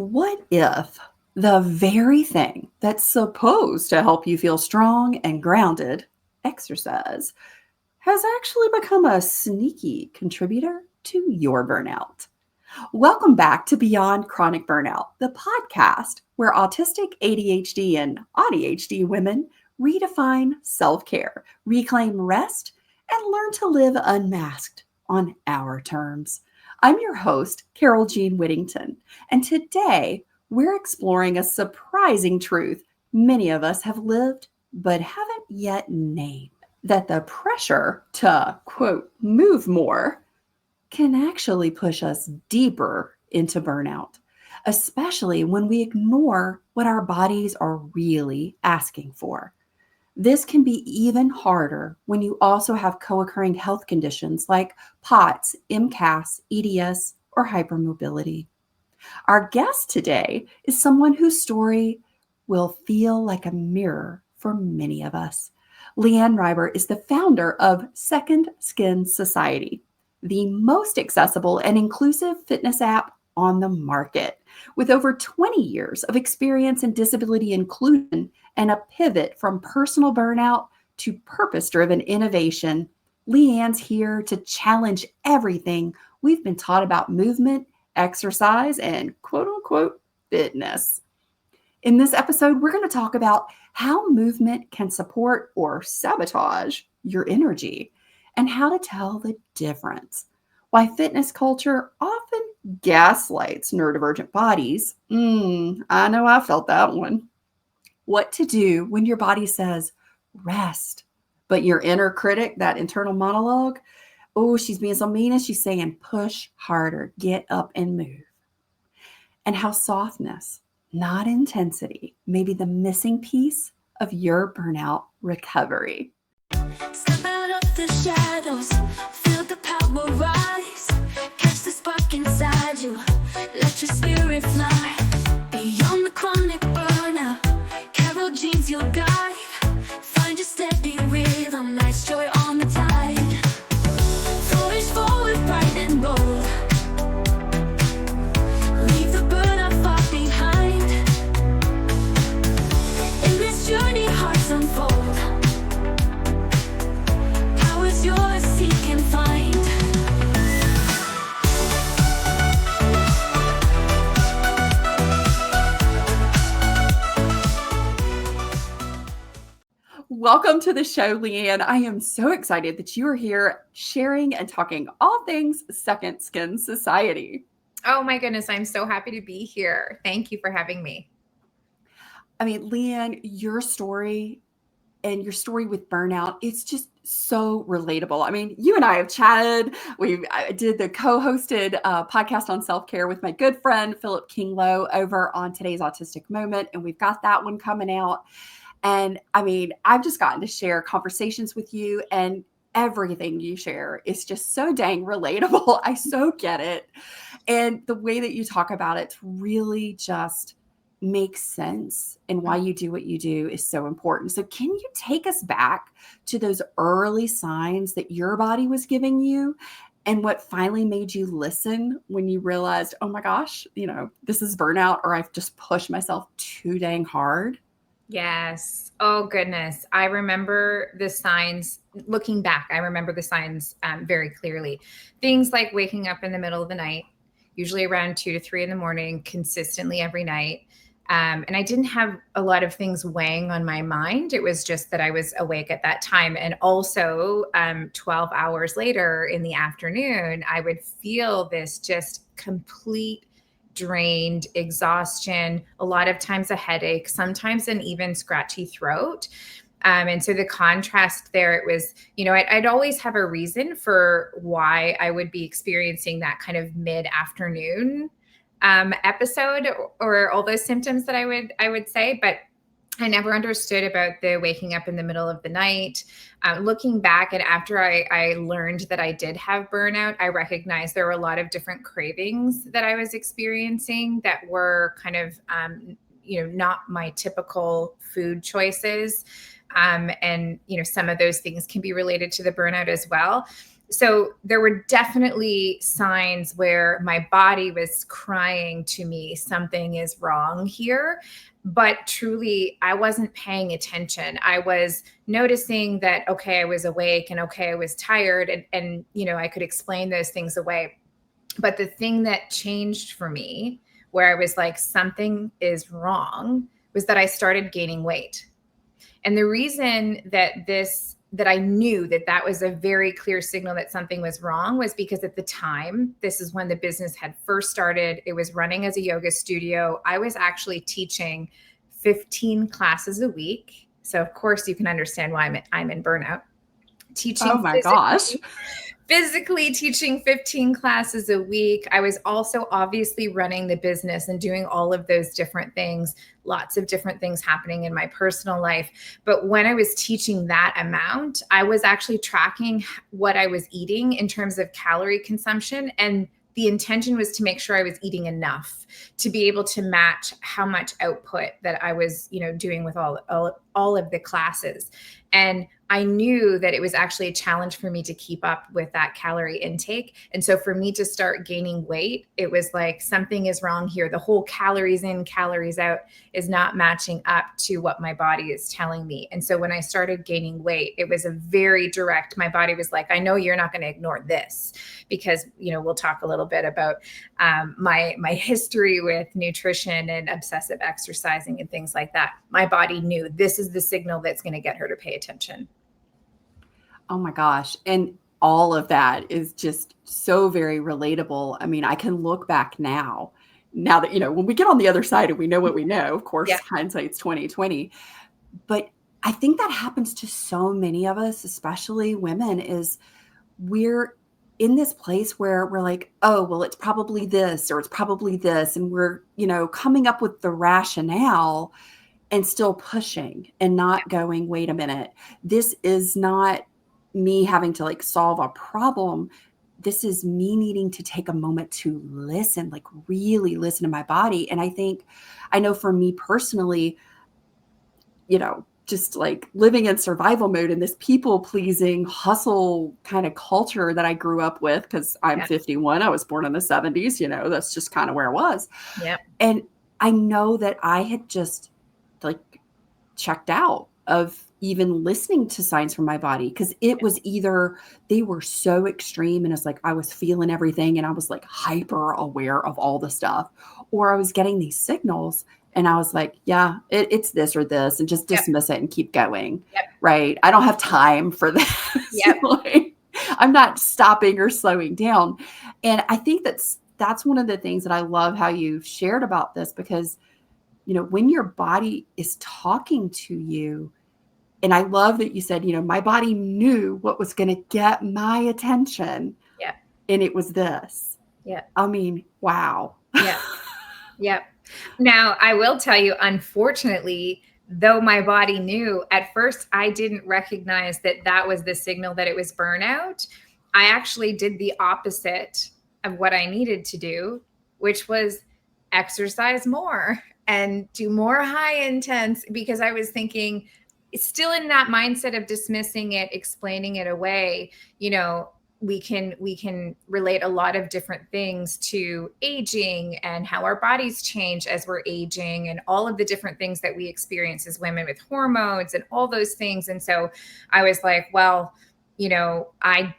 What if the very thing that's supposed to help you feel strong and grounded, exercise, has actually become a sneaky contributor to your burnout? Welcome back to Beyond Chronic Burnout, the podcast where autistic, ADHD, and ADHD women redefine self care, reclaim rest, and learn to live unmasked on our terms. I'm your host, Carole Jean Whittington, and today we're exploring a surprising truth many of us have lived but haven't yet named, that the pressure to, quote, move more can actually push us deeper into burnout, especially when we ignore what our bodies are really asking for. This can be even harder when you also have co-occurring health conditions like POTS, MCAS, EDS, or hypermobility. Our guest today is someone whose story will feel like a mirror for many of us. Lee-Anne Reuber is the founder of Sekond Skin Society, the most accessible and inclusive fitness app on the market. With over 20 years of experience in disability inclusion and a pivot from personal burnout to purpose-driven innovation, Lee-Anne's here to challenge everything we've been taught about movement, exercise, and quote-unquote fitness. In this episode, we're going to talk about how movement can support or sabotage your energy and how to tell the difference. Why fitness culture often gaslights neurodivergent bodies. I know I felt that one. What to do when your body says rest, but your inner critic, that internal monologue, oh, she's being so mean and she's saying push harder, get up and move. And how softness, not intensity, may be the missing piece of your burnout recovery. Step out of the shadows, feel the power rise, catch the spark inside you, let your spirit fly. Beyond the chronic burnout, Carole Jean's your guide, find your steady rhythm, nice joy on the tide. Flourish forward, bright and bold, leave the burnout far behind. In this journey, hearts unfold, yours seek and find. Welcome to the show, Lee-Anne. I am so excited that you are here sharing and talking all things Sekond Skin Society. Oh my goodness, I'm so happy to be here. Thank you for having me. I mean, Lee-Anne, your story and your story with burnout, it's just so relatable. I mean, you and I have chatted. I did the co-hosted podcast on self-care with my good friend, Philip Kinglow, over on Today's Autistic Moment. And we've got that one coming out. And I mean, I've just gotten to share conversations with you, and everything you share is just so dang relatable. I so get it. And the way that you talk about it really just makes sense, and why you do what you do is so important. So can you take us back to those early signs that your body was giving you, and what finally made you listen when you realized, oh my gosh, this is burnout, or I've just pushed myself too dang hard? Yes. Oh goodness. I remember the signs. Looking back, I remember the signs very clearly. Things like waking up in the middle of the night, usually around 2 to 3 in the morning, consistently every night. And I didn't have a lot of things weighing on my mind. It was just that I was awake at that time. And also 12 hours later in the afternoon, I would feel this just complete drained exhaustion, a lot of times a headache, sometimes an even scratchy throat. And so the contrast there, it was, I'd always have a reason for why I would be experiencing that kind of mid-afternoon episode or all those symptoms that I would say, but I never understood about the waking up in the middle of the night. Looking back, and after I learned that I did have burnout, I recognized there were a lot of different cravings that I was experiencing that were kind of, not my typical food choices. And, some of those things can be related to the burnout as well. So there were definitely signs where my body was crying to me, something is wrong here. But truly, I wasn't paying attention. I was noticing that, okay, I was awake and okay, I was tired, and I could explain those things away. But the thing that changed for me, where I was like, something is wrong, was that I started gaining weight. And the reason that I knew that was a very clear signal that something was wrong was because at the time, this is when the business had first started. It was running as a yoga studio. I was actually teaching 15 classes a week. So of course you can understand why I'm in burnout. Oh my gosh. Physically teaching 15 classes a week. I was also obviously running the business and doing all of those different things, lots of different things happening in my personal life. But when I was teaching that amount, I was actually tracking what I was eating in terms of calorie consumption. And the intention was to make sure I was eating enough to be able to match how much output that I was, doing with all of the classes. And I knew that it was actually a challenge for me to keep up with that calorie intake. And so for me to start gaining weight, it was like, something is wrong here. The whole calories in, calories out is not matching up to what my body is telling me. And so when I started gaining weight, it was a very direct, my body was like, I know you're not going to ignore this, because, we'll talk a little bit about my history with nutrition and obsessive exercising and things like that. My body knew this is the signal that's going to get her to pay attention. Oh my gosh. And all of that is just so very relatable. I mean, I can look back now that, when we get on the other side and we know what we know, of course, hindsight's 2020. But I think that happens to so many of us, especially women, is we're in this place where we're like, oh, well, it's probably this, or it's probably this. And we're, coming up with the rationale and still pushing and not going, wait a minute, this is not me having to solve a problem. This is me needing to take a moment to listen, really listen to my body. And I know for me personally, just living in survival mode in this people pleasing hustle kind of culture that I grew up with, because I'm 51, I was born in the 70s, that's just kind of where I was. Yeah. And I know that I had just checked out of even listening to signs from my body, because it was either they were so extreme and it's like I was feeling everything and I was hyper aware of all the stuff, or I was getting these signals and I was like, yeah, it's this or this, and just dismiss it and keep going. Yep. Right. I don't have time for this. Yep. I'm not stopping or slowing down. And I think that's one of the things that I love how you shared about this, because when your body is talking to you, and I love that you said, my body knew what was going to get my attention. Yeah. And it was this. Yeah. I mean, wow. Yeah. Yeah. Now, I will tell you, unfortunately, though my body knew, at first I didn't recognize that was the signal that it was burnout. I actually did the opposite of what I needed to do, which was exercise more and do more high intense, because I was thinking, still in that mindset of dismissing it, explaining it away. We can relate a lot of different things to aging and how our bodies change as we're aging, and all of the different things that we experience as women with hormones and all those things. And so I was like, well, I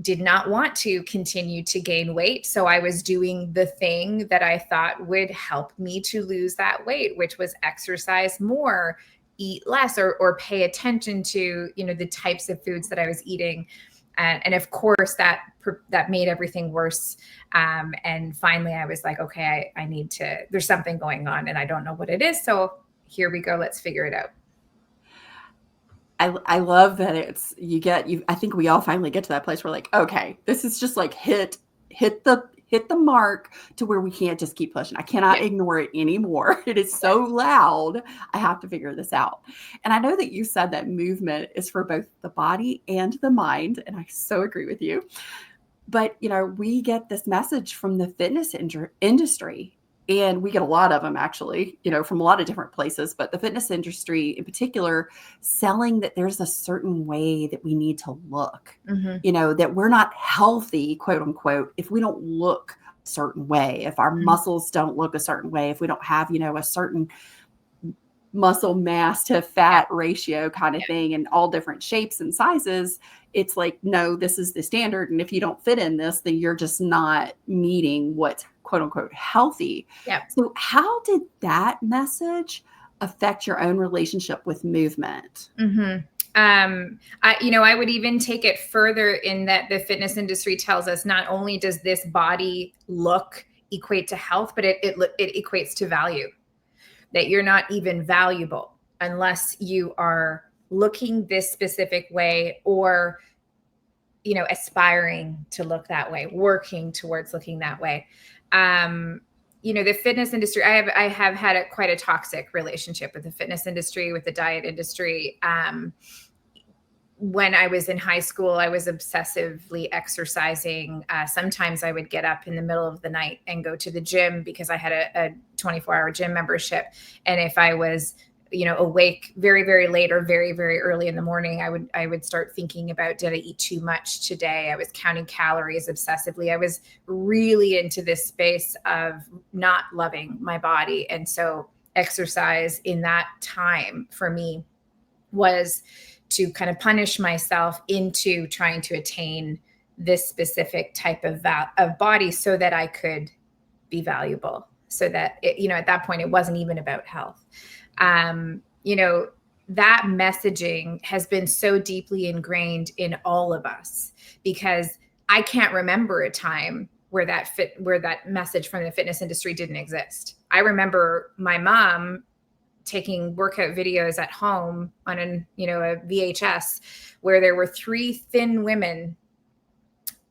did not want to continue to gain weight. So I was doing the thing that I thought would help me to lose that weight, which was exercise more, eat less, or pay attention to, the types of foods that I was eating. And of course that made everything worse. And finally I was like, okay, I need to, there's something going on and I don't know what it is. So here we go. Let's figure it out. I love that I think we all finally get to that place where okay, this is just hit the mark to where we can't just keep pushing. I cannot ignore it anymore. It is so loud. I have to figure this out. And I know that you said that movement is for both the body and the mind. And I so agree with you. But, we get this message from the fitness industry And we get a lot of them actually, from a lot of different places, but the fitness industry in particular, selling that there's a certain way that we need to look, that we're not healthy, quote unquote, if we don't look a certain way, if our muscles don't look a certain way, if we don't have, a certain muscle mass to fat ratio kind of thing in all different shapes and sizes. It's like, no, this is the standard. And if you don't fit in this, then you're just not meeting what's quote unquote healthy. So how did that message affect your own relationship with movement? I would even take it further in that the fitness industry tells us not only does this body look equate to health, but it equates to value. That you're not even valuable unless you are looking this specific way or, aspiring to look that way, working towards looking that way. The fitness industry, I have had quite a toxic relationship with the fitness industry, with the diet industry. When I was in high school, I was obsessively exercising. Sometimes I would get up in the middle of the night and go to the gym because I had a 24-hour gym membership. And if I was, awake very, very late or very, very early in the morning, I would start thinking about, did I eat too much today? I was counting calories obsessively. I was really into this space of not loving my body. And so exercise in that time for me was to kind of punish myself into trying to attain this specific type of body so that I could be valuable. So that, at that point, it wasn't even about health. That messaging has been so deeply ingrained in all of us because I can't remember a time where that message from the fitness industry didn't exist. I remember my mom taking workout videos at home on a VHS where there were 3 thin women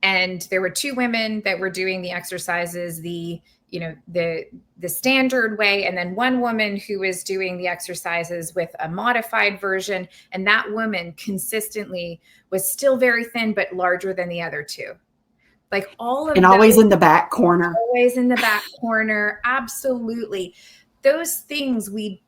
and there were 2 women that were doing the exercises, the standard way. And then 1 woman who was doing the exercises with a modified version. And that woman consistently was still very thin, but larger than the other 2. Like all of and always in the back corner. Always in the back corner. Absolutely. Those things we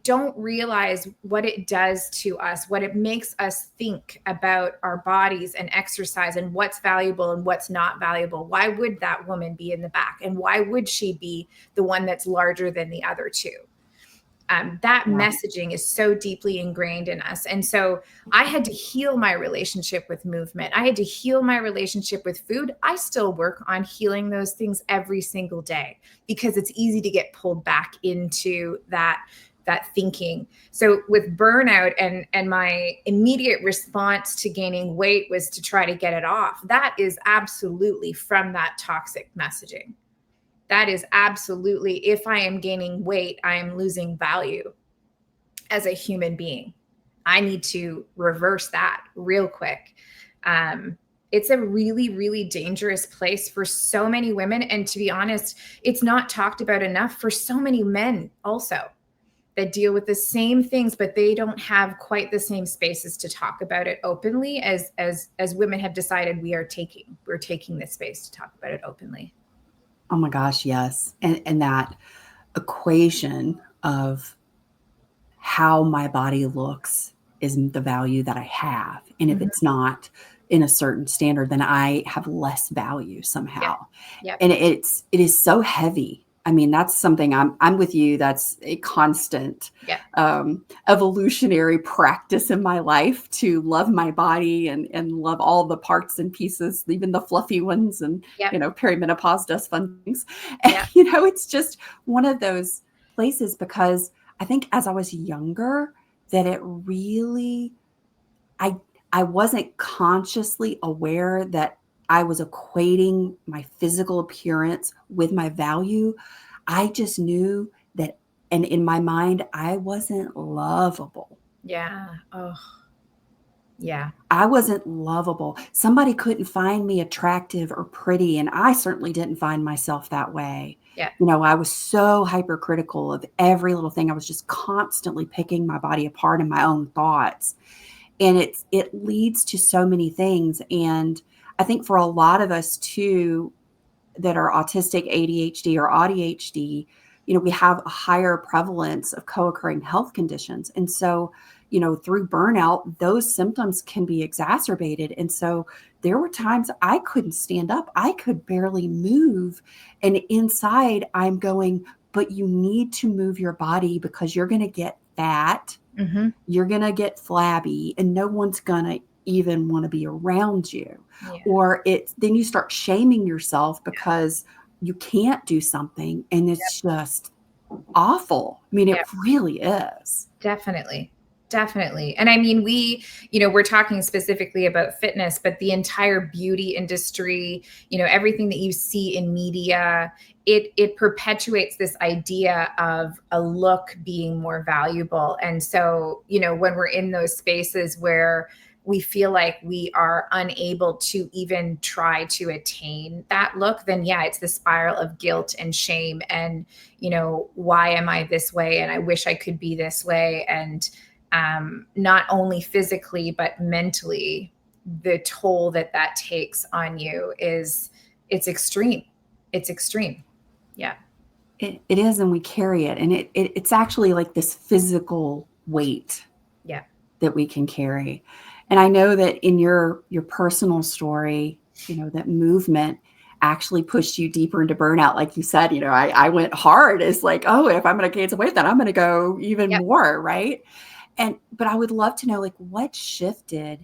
don't realize what it does to us, what it makes us think about our bodies and exercise and what's valuable and what's not valuable. Why would that woman be in the back? And why would she be the one that's larger than the other 2? That messaging is so deeply ingrained in us. And so I had to heal my relationship with movement. I had to heal my relationship with food. I still work on healing those things every single day because it's easy to get pulled back into that thinking. So with burnout and my immediate response to gaining weight was to try to get it off. That is absolutely from that toxic messaging. That is absolutely, if I am gaining weight, I am losing value as a human being. I need to reverse that real quick. It's a really, really dangerous place for so many women. And to be honest, it's not talked about enough for so many men also that deal with the same things, but they don't have quite the same spaces to talk about it openly as women have decided we're taking this space to talk about it openly. Oh my gosh, yes. And that equation of how my body looks is the value that I have. And if it's not in a certain standard, then I have less value somehow. Yep. And it is so heavy. I mean, that's something I'm with you. That's a constant evolutionary practice in my life to love my body and love all the parts and pieces, even the fluffy ones. And, perimenopause does fun things. And, it's just one of those places because I think as I was younger that it really, I wasn't consciously aware that I was equating my physical appearance with my value. I just knew that, and in my mind, I wasn't lovable. Yeah. Oh, yeah. I wasn't lovable. Somebody couldn't find me attractive or pretty, and I certainly didn't find myself that way. Yeah. I was so hypercritical of every little thing. I was just constantly picking my body apart in my own thoughts. And it leads to so many things. And I think for a lot of us too, that are autistic, ADHD, or ADHD, we have a higher prevalence of co-occurring health conditions. And so, through burnout, those symptoms can be exacerbated. And so there were times I couldn't stand up. I could barely move. And inside I'm going, but you need to move your body because you're going to get fat. Mm-hmm. You're going to get flabby, and no one's going to even want to be around you. Yeah. Or then you start shaming yourself because you can't do something, and it's just awful. I mean, it really is. Definitely. And I mean, we're talking specifically about fitness, but the entire beauty industry, everything that you see in media, it perpetuates this idea of a look being more valuable. And so, when we're in those spaces where we feel like we are unable to even try to attain that look, then it's the spiral of guilt and shame. And, why am I this way? And I wish I could be this way. And not only physically, but mentally, the toll that takes on you it's extreme. It's extreme. Yeah. It is. And we carry it. And it's actually like this physical weight that we can carry. And I know that in your personal story, that movement actually pushed you deeper into burnout. Like you said, I went hard. It's like, oh, if I'm going to gain some weight, then I'm going to go even more. Right. But I would love to know, like, what shifted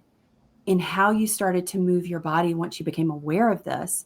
in how you started to move your body once you became aware of this,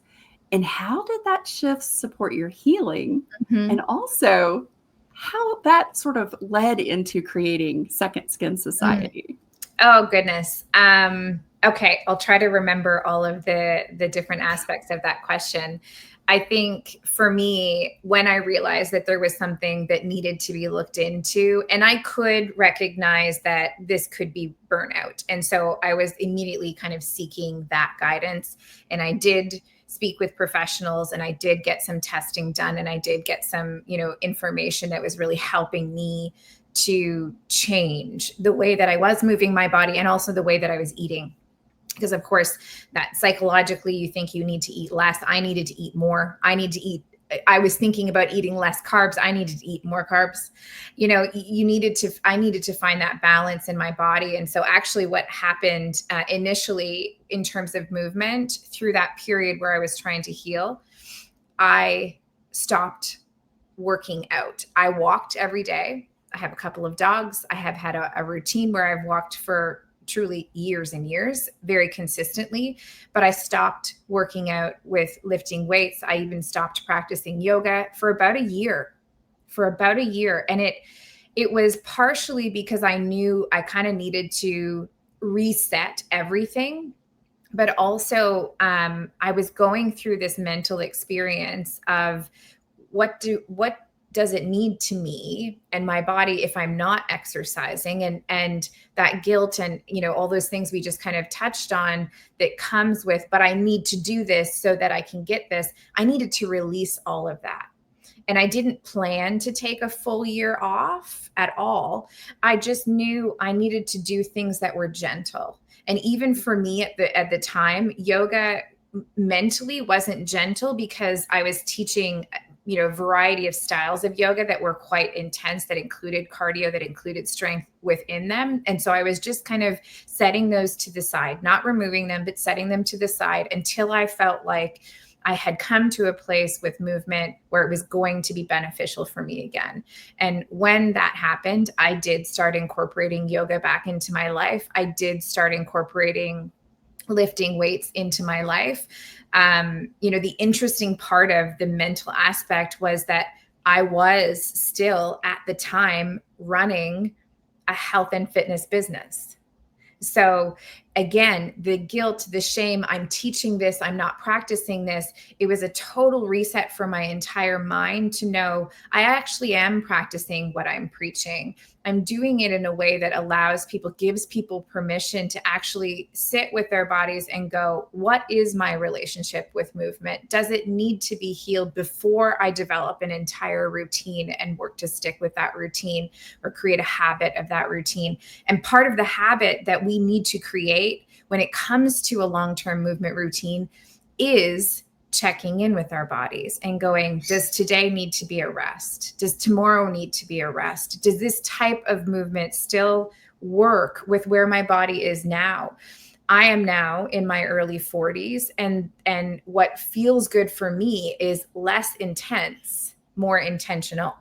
and how did that shift support your healing? Mm-hmm. And also how that sort of led into creating Sekond Skin Society. Oh, goodness. Okay. I'll try to remember all of the different aspects of that question. I think for me, when I realized that there was something that needed to be looked into, and I could recognize that this could be burnout. And so I was immediately kind of seeking that guidance. And I did speak with professionals, and I did get some testing done, and I did get some, information that was really helping me to change the way that I was moving my body, and also the way that I was eating. Because of course, that psychologically, you think you need to eat less. I needed to eat more. I was thinking about eating less carbs. I needed to eat more carbs. I needed to find that balance in my body. And so actually what happened initially in terms of movement through that period where I was trying to heal, I stopped working out. I walked every day. I have a couple of dogs. I have had a routine where I've walked for truly years and years, very consistently, but I stopped working out with lifting weights. I even stopped practicing yoga for about a year. And it was partially because I knew I kind of needed to reset everything, but also I was going through this mental experience of what does it need to me and my body if I'm not exercising, and that guilt and, all those things we just kind of touched on that comes with, but I need to do this so that I can get this. I needed to release all of that. And I didn't plan to take a full year off at all. I just knew I needed to do things that were gentle. And even for me at the time, yoga mentally wasn't gentle because I was teaching a variety of styles of yoga that were quite intense, that included cardio, that included strength within them. And so I was just kind of setting those to the side, not removing them, but setting them to the side until I felt like I had come to a place with movement where it was going to be beneficial for me again. And when that happened, I did start incorporating yoga back into my life. I did start incorporating lifting weights into my life. The interesting part of the mental aspect was that I was still at the time running a health and fitness business. So again, the guilt, the shame, I'm teaching this, I'm not practicing this. It was a total reset for my entire mind to know I actually am practicing what I'm preaching. I'm doing it in a way that allows people, gives people permission to actually sit with their bodies and go, what is my relationship with movement? Does it need to be healed before I develop an entire routine and work to stick with that routine or create a habit of that routine? And part of the habit that we need to create when it comes to a long-term movement routine is checking in with our bodies and going, does today need to be a rest? Does tomorrow need to be a rest? Does this type of movement still work with where my body is now? I am now in my early 40s, and what feels good for me is less intense, more intentional.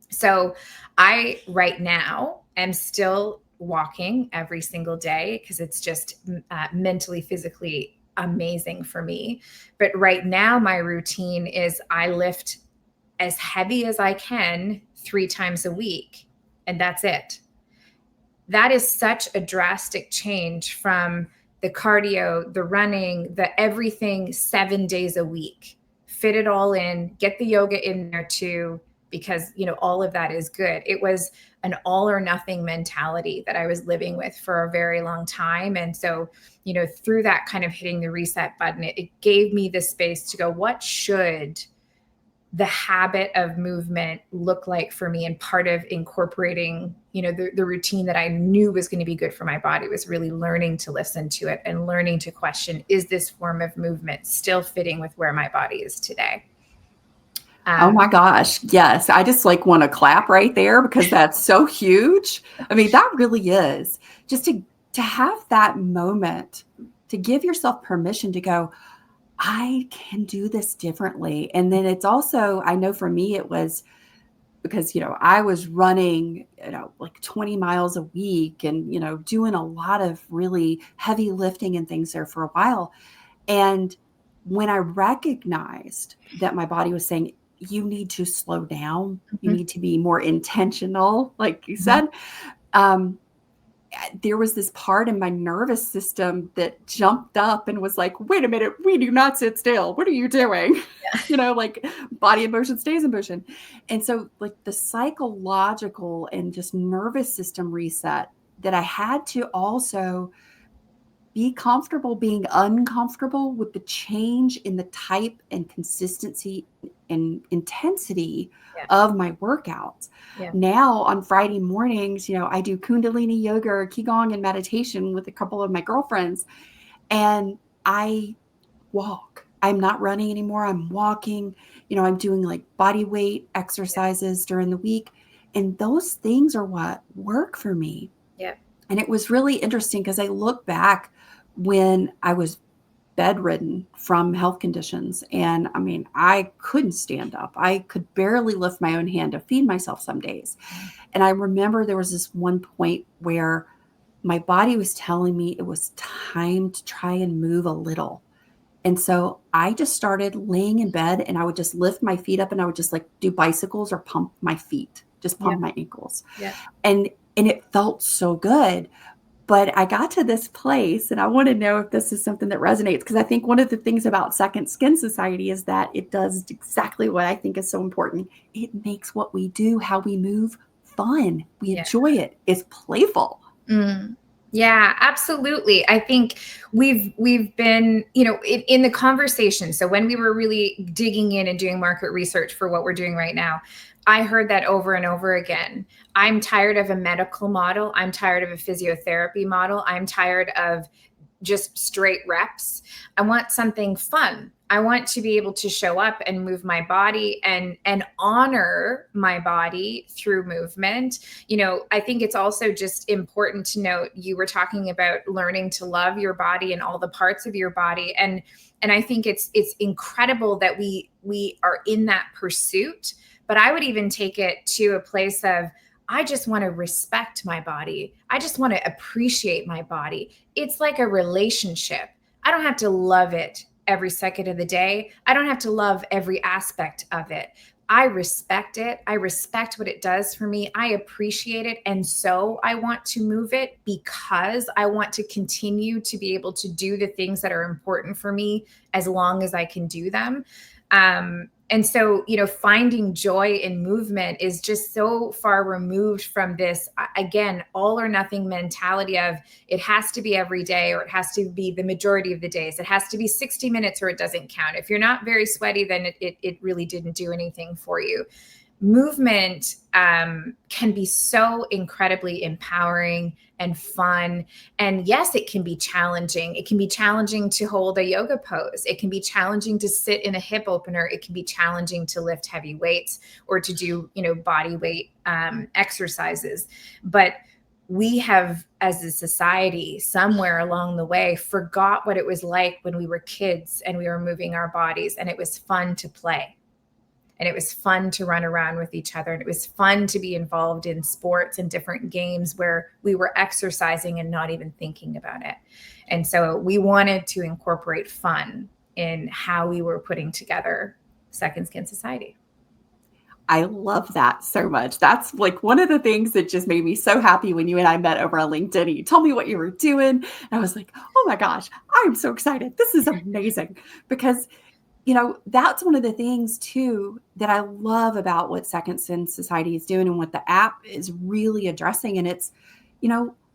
So I right now am still walking every single day because it's just mentally, physically amazing for me. But right now my routine is I lift as heavy as I can 3 times a week, and that's it. That is such a drastic change from the cardio, the running, the everything 7 days a week. Fit it all in, get the yoga in there too, because, you know, all of that is good. It was an all or nothing mentality that I was living with for a very long time. And so, you know, through that kind of hitting the reset button, it gave me the space to go, what should the habit of movement look like for me? And part of incorporating, you know, the routine that I knew was going to be good for my body was really learning to listen to it and learning to question, is this form of movement still fitting with where my body is today? Oh my gosh. Yes. I just like want to clap right there because that's so huge. I mean, that really is just to have that moment, to give yourself permission to go, I can do this differently. And then it's also, I know for me, it was because, you know, I was running, you know, like 20 miles a week and, you know, doing a lot of really heavy lifting and things there for a while. And when I recognized that my body was saying, you need to slow down, you need to be more intentional, like you said, there was this part in my nervous system that jumped up and was like, wait a minute, we do not sit still. What are you doing? Yeah. You know, like body in motion stays in motion. And so like the psychological and just nervous system reset that I had to also be comfortable being uncomfortable with the change in the type and consistency and intensity of my workouts. Yeah. Now on Friday mornings, you know, I do Kundalini yoga or Qigong and meditation with a couple of my girlfriends, and I walk. I'm not running anymore. I'm walking. You know, I'm doing like body weight exercises during the week, and those things are what work for me. Yeah. And it was really interesting because I look back when I was bedridden from health conditions. And I mean, I couldn't stand up. I could barely lift my own hand to feed myself some days. And I remember there was this one point where my body was telling me it was time to try and move a little. And so I just started laying in bed and I would just lift my feet up and I would just like do bicycles or pump my feet, just pump my ankles. Yeah. And it felt so good. But I got to this place, and I want to know if this is something that resonates, because I think one of the things about Sekond Skin Society is that it does exactly what I think is so important. It makes what we do, how we move, fun. We enjoy it. It's playful. Yeah, absolutely. I think we've been, you know, in the conversation. So when we were really digging in and doing market research for what we're doing right now, I heard that over and over again. I'm tired of a medical model. I'm tired of a physiotherapy model. I'm tired of just straight reps. I want something fun. I want to be able to show up and move my body and honor my body through movement. You know, I think it's also just important to note, you were talking about learning to love your body and all the parts of your body. And I think it's incredible that we are in that pursuit. But I would even take it to a place of, I just want to respect my body. I just want to appreciate my body. It's like a relationship. I don't have to love it every second of the day. I don't have to love every aspect of it. I respect it. I respect what it does for me. I appreciate it. And so I want to move it because I want to continue to be able to do the things that are important for me as long as I can do them. And so, you know, finding joy in movement is just so far removed from this, again, all or nothing mentality of it has to be every day, or it has to be the majority of the days. It has to be 60 minutes or it doesn't count. If you're not very sweaty, then it really didn't do anything for you. movement can be so incredibly empowering and fun. And yes, it can be challenging. It can be challenging to hold a yoga pose. It can be challenging to sit in a hip opener. It can be challenging to lift heavy weights or to do, body weight exercises. But we have, as a society, somewhere along the way, forgot what it was like when we were kids and we were moving our bodies, and it was fun to play. And it was fun to run around with each other. And it was fun to be involved in sports and different games where we were exercising and not even thinking about it. And so we wanted to incorporate fun in how we were putting together Sekond Skin Society. I love that so much. That's like one of the things that just made me so happy when you and I met over on LinkedIn. You told me what you were doing. And I was like, oh my gosh, I'm so excited. This is amazing. Because that's one of the things too that I love about what Sekond Skin Society is doing and what the app is really addressing. And it's,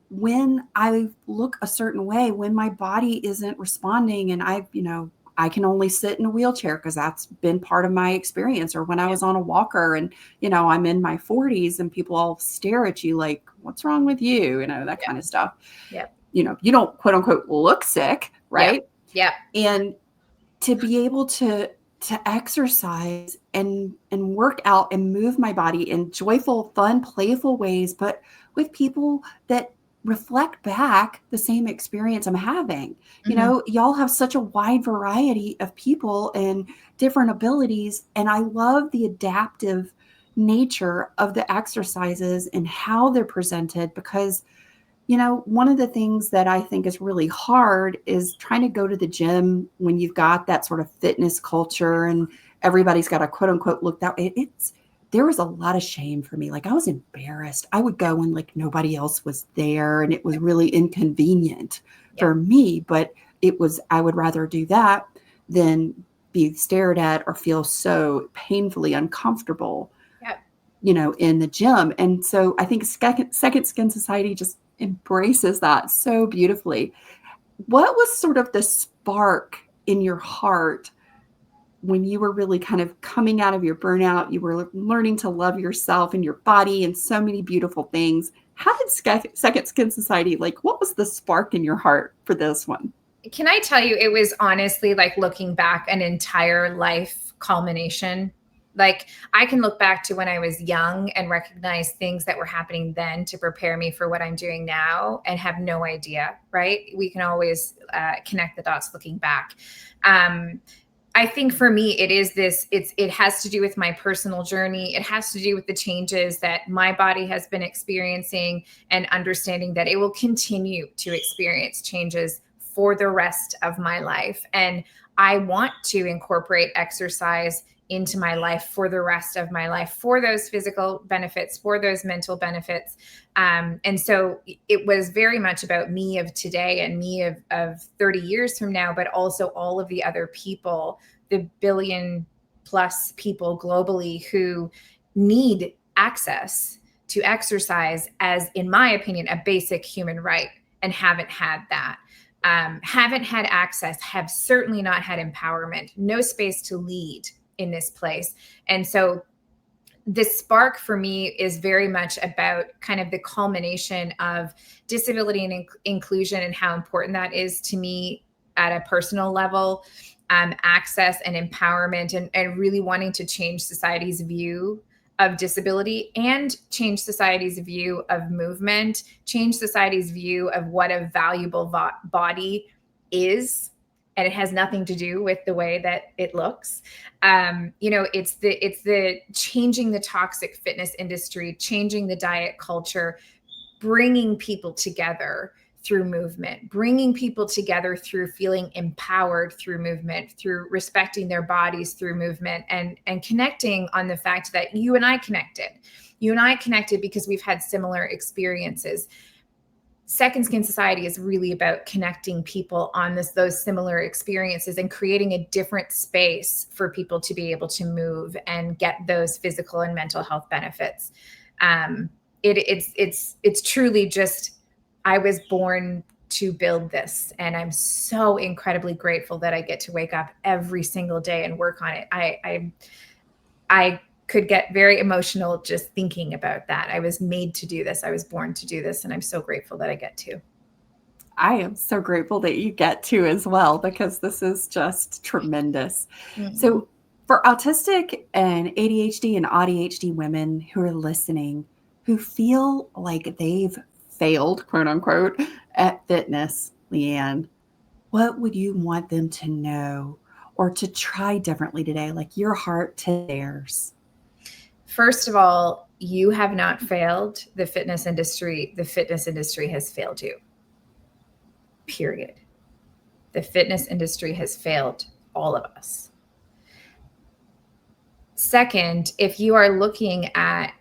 when I look a certain way, when my body isn't responding and I can only sit in a wheelchair because that's been part of my experience, or when I was on a walker and, I'm in my 40s and people all stare at you like, what's wrong with you? That kind of stuff. Yeah. You don't quote unquote look sick. Right. Yeah. And to be able to exercise and work out and move my body in joyful, fun, playful ways, but with people that reflect back the same experience I'm having. Mm-hmm. Y'all have such a wide variety of people and different abilities. And I love the adaptive nature of the exercises and how they're presented, because one of the things that I think is really hard is trying to go to the gym when you've got that sort of fitness culture and everybody's got a quote unquote look that way. There was a lot of shame for me. Like, I was embarrassed. I would go when like nobody else was there, and it was really inconvenient for me, but I would rather do that than be stared at or feel so painfully uncomfortable, in the gym. And so I think Sekond Skin Society just embraces that so beautifully. What was sort of the spark in your heart when you were really kind of coming out of your burnout? You were learning to love yourself and your body and so many beautiful things. How did Sekond Skin Society, what was the spark in your heart for this one? Can I tell you, it was honestly like looking back an entire life culmination. Like, I can look back to when I was young and recognize things that were happening then to prepare me for what I'm doing now and have no idea, right? We can always connect the dots looking back. I think for me, it has to do with my personal journey. It has to do with the changes that my body has been experiencing and understanding that it will continue to experience changes for the rest of my life. And I want to incorporate exercise into my life for the rest of my life, for those physical benefits, for those mental benefits. And so it was very much about me of today and me of 30 years from now, but also all of the other people, the billion plus people globally who need access to exercise as, in my opinion, a basic human right, and haven't had that. Haven't had access, have certainly not had empowerment, no space to lead in this place. And so this spark for me is very much about kind of the culmination of disability and inclusion and how important that is to me at a personal level, access and empowerment, and really wanting to change society's view of disability and change society's view of movement, change society's view of what a valuable body is. And it has nothing to do with the way that it looks. It's the changing the toxic fitness industry, changing the diet culture, bringing people together through movement, bringing people together through feeling empowered through movement, through respecting their bodies through movement, and connecting on the fact that you and I connected. You and I connected because we've had similar experiences. Sekond Skin Society is really about connecting people on those similar experiences and creating a different space for people to be able to move and get those physical and mental health benefits. It's truly just, I was born to build this, and I'm so incredibly grateful that I get to wake up every single day and work on it. I could get very emotional just thinking about that. I was made to do this. I was born to do this. And I'm so grateful that I get to. I am so grateful that you get to as well, because this is just tremendous. So for autistic and ADHD and ADHD women who are listening, who feel like they've failed, quote unquote, at fitness, Lee-Anne, what would you want them to know or to try differently today, like your heart to theirs? First of all, you have not failed the fitness industry. The fitness industry has failed you. Period. The fitness industry has failed all of us. Second, if you are looking at,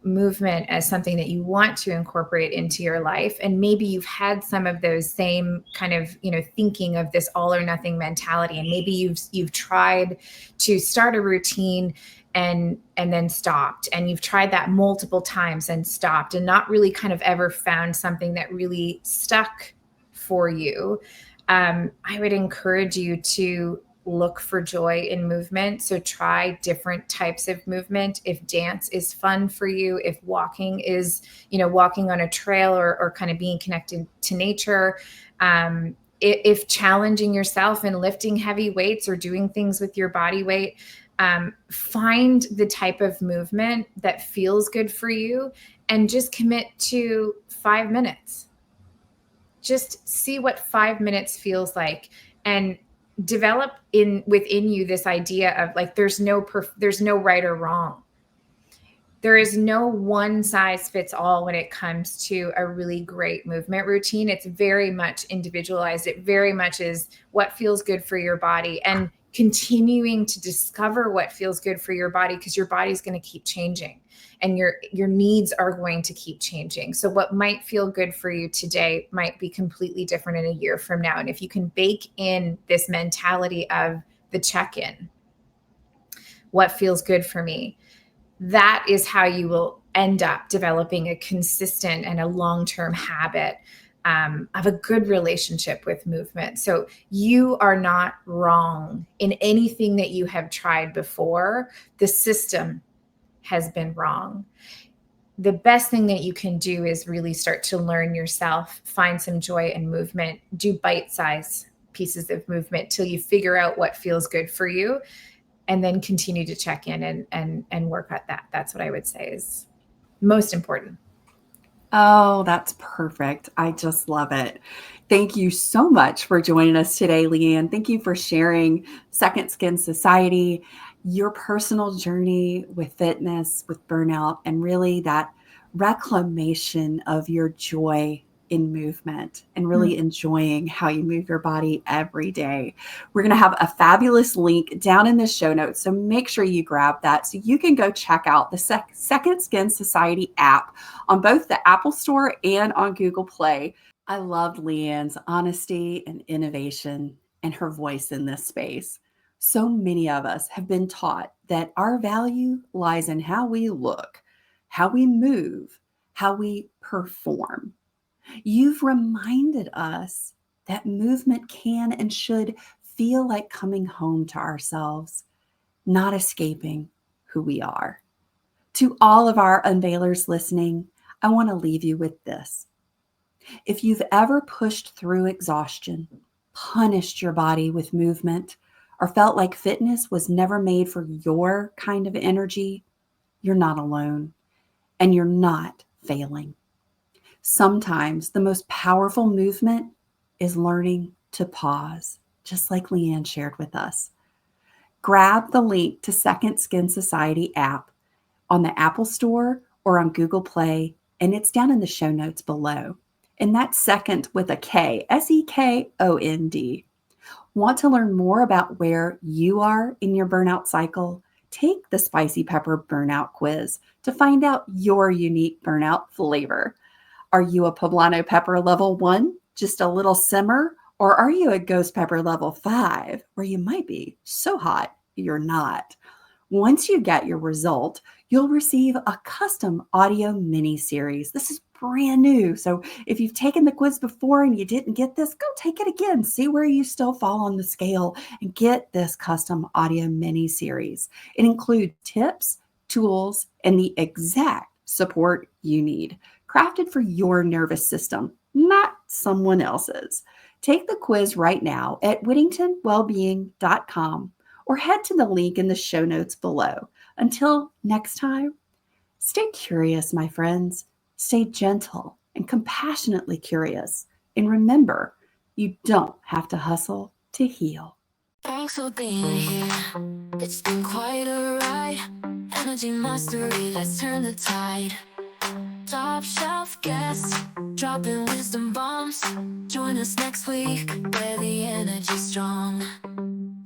movement as something that you want to incorporate into your life, and maybe you've had some of those same kind of, thinking of this all or nothing mentality, and maybe you've tried to start a routine and then stopped, and you've tried that multiple times and stopped, and not really kind of ever found something that really stuck for you, I would encourage you to look for joy in movement. So try different types of movement. If dance is fun for you, if walking is, walking on a trail or kind of being connected to nature, if challenging yourself and lifting heavy weights or doing things with your body weight, find the type of movement that feels good for you and just commit to 5 minutes. Just see what 5 minutes feels like, and develop within you this idea of like, there's no right or wrong. There is no one size fits all when it comes to a really great movement routine. It's very much individualized. It very much is what feels good for your body, and continuing to discover what feels good for your body, because your body's going to keep changing and your needs are going to keep changing. So what might feel good for you today might be completely different in a year from now. And if you can bake in this mentality of the check-in, what feels good for me, that is how you will end up developing a consistent and a long-term habit of a good relationship with movement. So you are not wrong in anything that you have tried before. The system has been wrong. The best thing that you can do is really start to learn yourself, find some joy in movement, do bite-sized pieces of movement till you figure out what feels good for you, and then continue to check in and work at that. That's what I would say is most important. Oh, that's perfect. I just love it. Thank you so much for joining us today, Lee-Anne. Thank you for sharing Sekond Skin Society, your personal journey with fitness, with burnout, and really that reclamation of your joy in movement and really enjoying how you move your body every day. We're going to have a fabulous link down in the show notes, so make sure you grab that so you can go check out the Sekond Skin Society app on both the Apple Store and on Google Play. I loved Lee-Anne's honesty and innovation and her voice in this space. So many of us have been taught that our value lies in how we look, how we move, how we perform. You've reminded us that movement can and should feel like coming home to ourselves, not escaping who we are. To all of our unveilers listening, I want to leave you with this. If you've ever pushed through exhaustion, punished your body with movement, or felt like fitness was never made for your kind of energy, you're not alone, and you're not failing. Sometimes the most powerful movement is learning to pause, just like Lee-Anne shared with us. Grab the link to Sekond Skin Society app on the Apple Store or on Google Play, and it's down in the show notes below. And that's Sekond with a K, Sekond. Want to learn more about where you are in your burnout cycle? Take the Spicy Pepper Burnout Quiz to find out your unique burnout flavor. Are you a poblano pepper level 1, just a little simmer? Or are you a ghost pepper level 5, where you might be so hot you're not? Once you get your result, you'll receive a custom audio mini series. This is brand new. So if you've taken the quiz before and you didn't get this, go take it again. See where you still fall on the scale and get this custom audio mini series. It includes tips, tools, and the exact support you need, crafted for your nervous system, not someone else's. Take the quiz right now at whittingtonwellbeing.com or head to the link in the show notes below. Until next time, stay curious, my friends. Stay gentle and compassionately curious. And remember, you don't have to hustle to heal. Thanks for being here. It's been quite a ride. Energy mastery, let's turn the tide. Top shelf guests, dropping wisdom bombs. Join us next week, where the energy's strong.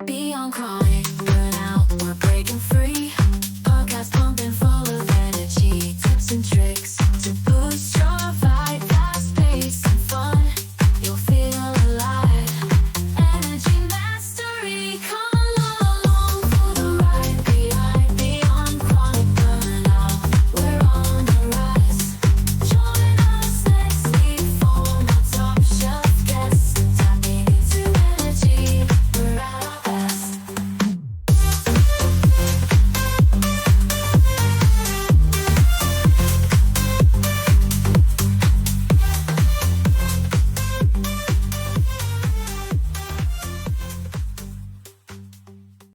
Beyond Chronic.